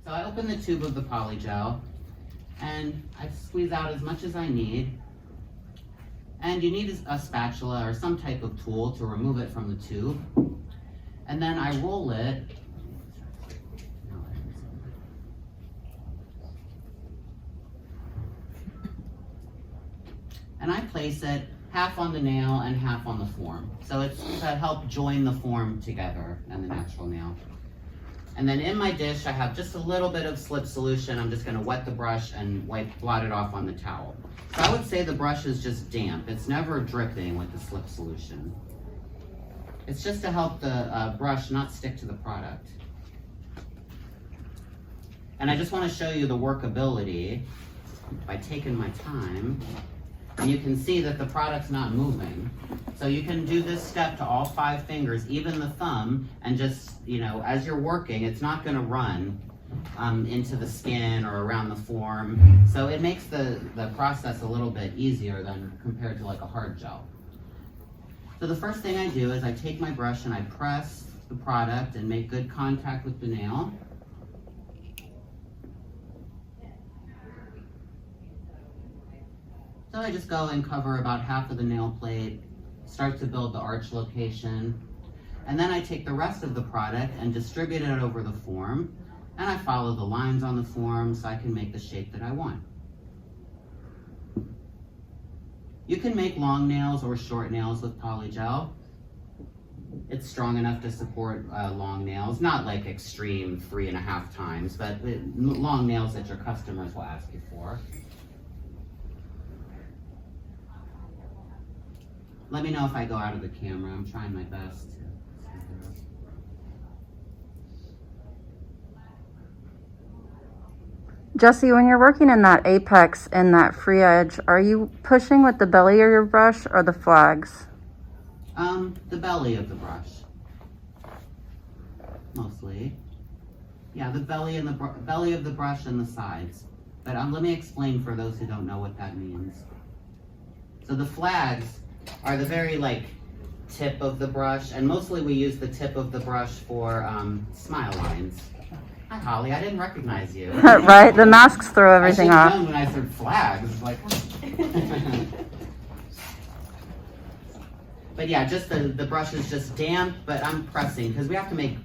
So I open the tube of the polygel and I squeeze out as much as I need. And you need a spatula or some type of tool to remove it from the tube. And then I roll it and I place it half on the nail and half on the form. So it's to help join the form together and the natural nail. And then in my dish, I have just a little bit of slip solution. I'm just gonna wet the brush and blot it off on the towel. So I would say the brush is just damp. It's never dripping with the slip solution. It's just to help the brush not stick to the product. And I just wanna show you the workability by taking my time. And you can see that the product's not moving. So you can do this step to all 5 fingers, even the thumb, and just, as you're working, it's not gonna run into the skin or around the form. So it makes the process a little bit easier than compared to like a hard gel. So the first thing I do is I take my brush and I press the product and make good contact with the nail. So I just go and cover about half of the nail plate, start to build the arch location, and then I take the rest of the product and distribute it over the form, and I follow the lines on the form so I can make the shape that I want. You can make long nails or short nails with polygel. It's strong enough to support long nails, not like extreme 3.5 times, but long nails that your customers will ask you for. Let me know if I go out of the camera. I'm trying my best. Jesse, when you're working in that apex and that free edge, are you pushing with the belly of your brush or the flags? The belly of the brush, mostly. Yeah, the belly and belly of the brush and the sides. But let me explain for those who don't know what that means. So the flags are the very tip of the brush, and mostly we use the tip of the brush for smile lines. Hi Holly, I didn't recognize you. Right, the masks throw everything I off. should have known when I said flags, But yeah, just the brush is just damp, but I'm pressing because we have to make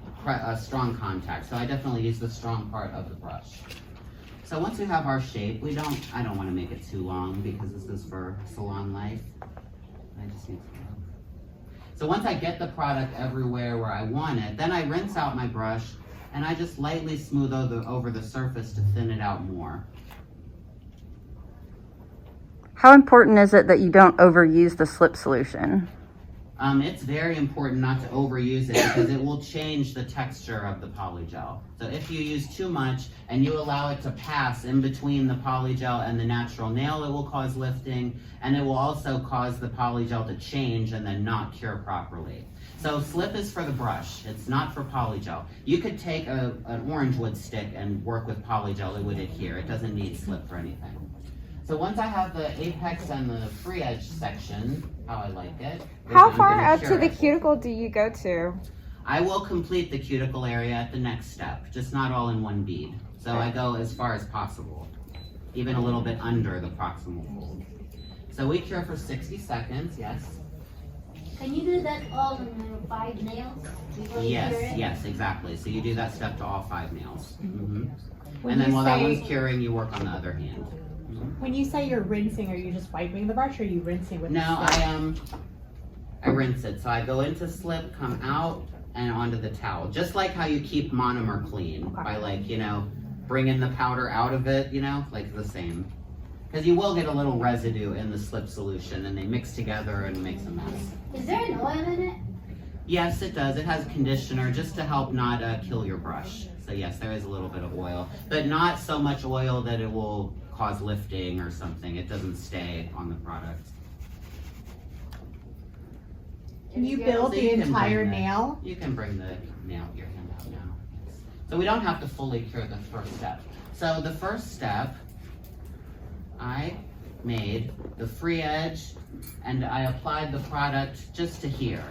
strong contact. So I definitely use the strong part of the brush. So once we have our shape, I don't want to make it too long because this is for salon life. I just need to so once I get the product everywhere where I want it, then I rinse out my brush and I just lightly smooth over the surface to thin it out more. How important is it that you don't overuse the slip solution? It's very important not to overuse it because it will change the texture of the polygel. So if you use too much and you allow it to pass in between the polygel and the natural nail, it will cause lifting, and it will also cause the polygel to change and then not cure properly. So slip is for the brush, it's not for polygel. You could take an orange wood stick and work with polygel, it would adhere. It doesn't need slip for anything. So once I have the apex and the free edge section, how I like it. How far up to the cuticle do you go to? I will complete the cuticle area at the next step, just not all in one bead. So I go as far as possible, even a little bit under the proximal fold. So we cure for 60 seconds, yes? Can you do that all in 5 nails? Yes, exactly. So you do that step to all 5 nails. And then while that one's curing, you work on the other hand. When you say you're rinsing, are you just wiping the brush or are you rinsing with No, the slip? I rinse it. So I go into slip, come out, and onto the towel. Just like how you keep monomer clean by bringing the powder out of it, like the same. Because you will get a little residue in the slip solution and they mix together and makes a mess. Is there an oil in it? Yes, it does. It has conditioner just to help not kill your brush. So yes, there is a little bit of oil, but not so much oil that it will cause lifting or something. It doesn't stay on the product. Can you build the entire nail? You can bring the nail, your hand out now. So we don't have to fully cure the first step. So the first step, I made the free edge and I applied the product just to here.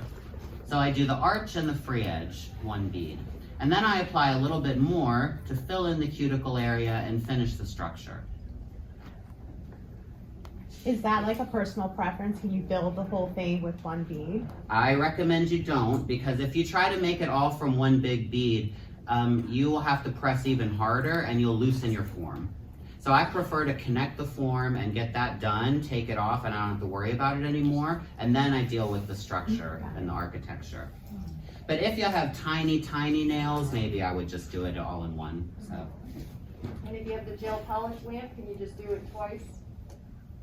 So I do the arch and the free edge, 1 bead. And then I apply a little bit more to fill in the cuticle area and finish the structure. Is that like a personal preference? Can you build the whole thing with one bead? I recommend you don't, because if you try to make it all from one big bead, you will have to press even harder and you'll loosen your form. So I prefer to connect the form and get that done, take it off, and I don't have to worry about it anymore, and then I deal with the structure and the architecture. But if you have tiny, tiny nails, maybe I would just do it all in one, so. And if you have the gel polish lamp, can you just do it twice?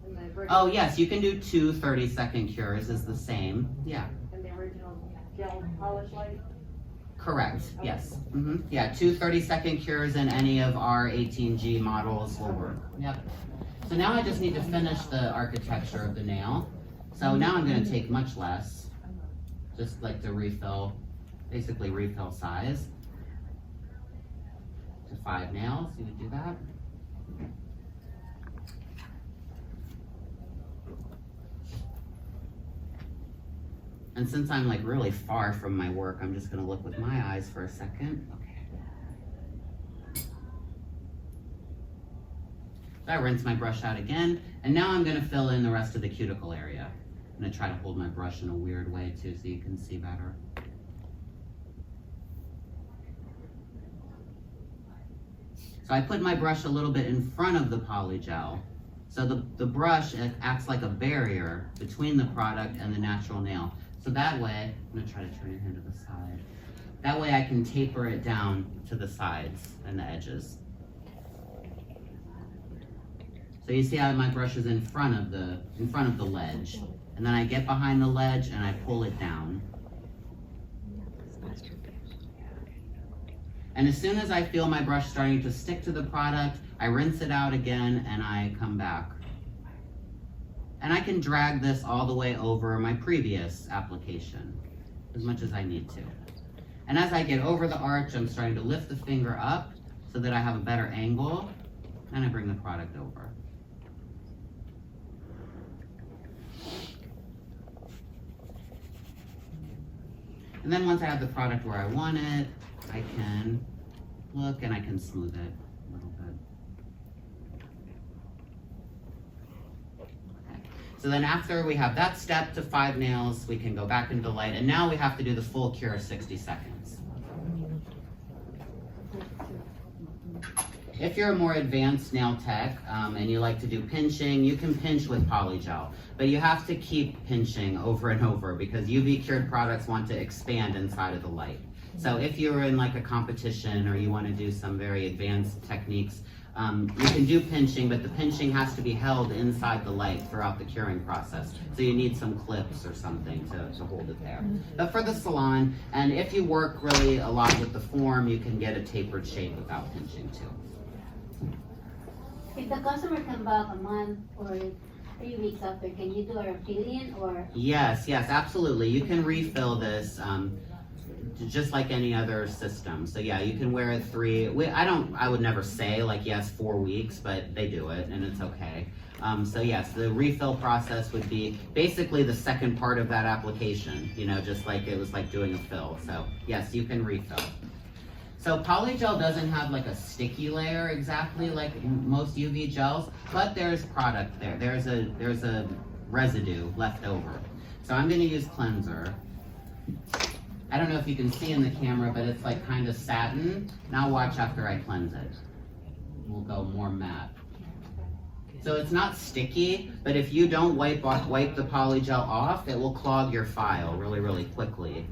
And the original, Oh yes, you can do 2 30-second cures is the same, yeah. and the original gel polish light? Correct, yes. Yeah, 2 30-second cures in any of our 18G models will work. Yep. So now I just need to finish the architecture of the nail. So now I'm gonna take much less, just like to refill, basically refill size. To 5 nails, you would do that. And since I'm like really far from my work, I'm just gonna look with my eyes for a second. Okay. So I rinse my brush out again, and now I'm gonna fill in the rest of the cuticle area. I'm gonna try to hold my brush in a weird way too so you can see better. So I put my brush a little bit in front of the polygel. So the brush acts like a barrier between the product and the natural nail. So that way, I'm gonna try to turn your hand to the side. That way I can taper it down to the sides and the edges. So you see how my brush is in front of the ledge. And then I get behind the ledge and I pull it down. And as soon as I feel my brush starting to stick to the product, I rinse it out again and I come back. And I can drag this all the way over my previous application, as much as I need to. And as I get over the arch, I'm starting to lift the finger up so that I have a better angle, and I bring the product over. And then once I have the product where I want it, I can look and I can smooth it a little bit. Okay. So then after we have that step to 5 nails, we can go back into light, and now we have to do the full cure 60 seconds. If you're a more advanced nail tech and you like to do pinching, you can pinch with polygel, but you have to keep pinching over and over because UV cured products want to expand inside of the light. So if you're in like a competition or you want to do some very advanced techniques, you can do pinching, but the pinching has to be held inside the light throughout the curing process. So you need some clips or something to hold it there. But for the salon, and if you work really a lot with the form, you can get a tapered shape without pinching too. If the customer come back a month or 3 weeks after, can you do a refill or? Yes, absolutely. You can refill this just like any other system. So yeah, you can wear it 3. I would never say like yes 4 weeks, but they do it and it's okay. So yes, the refill process would be basically the second part of that application. You know, just like it was like doing a fill. So yes, you can refill. So polygel doesn't have like a sticky layer exactly like most UV gels, but there's product there. There's a residue left over. So I'm gonna use cleanser. I don't know if you can see in the camera, but it's like kind of satin. Now watch after I cleanse it. We'll go more matte. So it's not sticky, but if you don't wipe the polygel off, it will clog your file really, really quickly.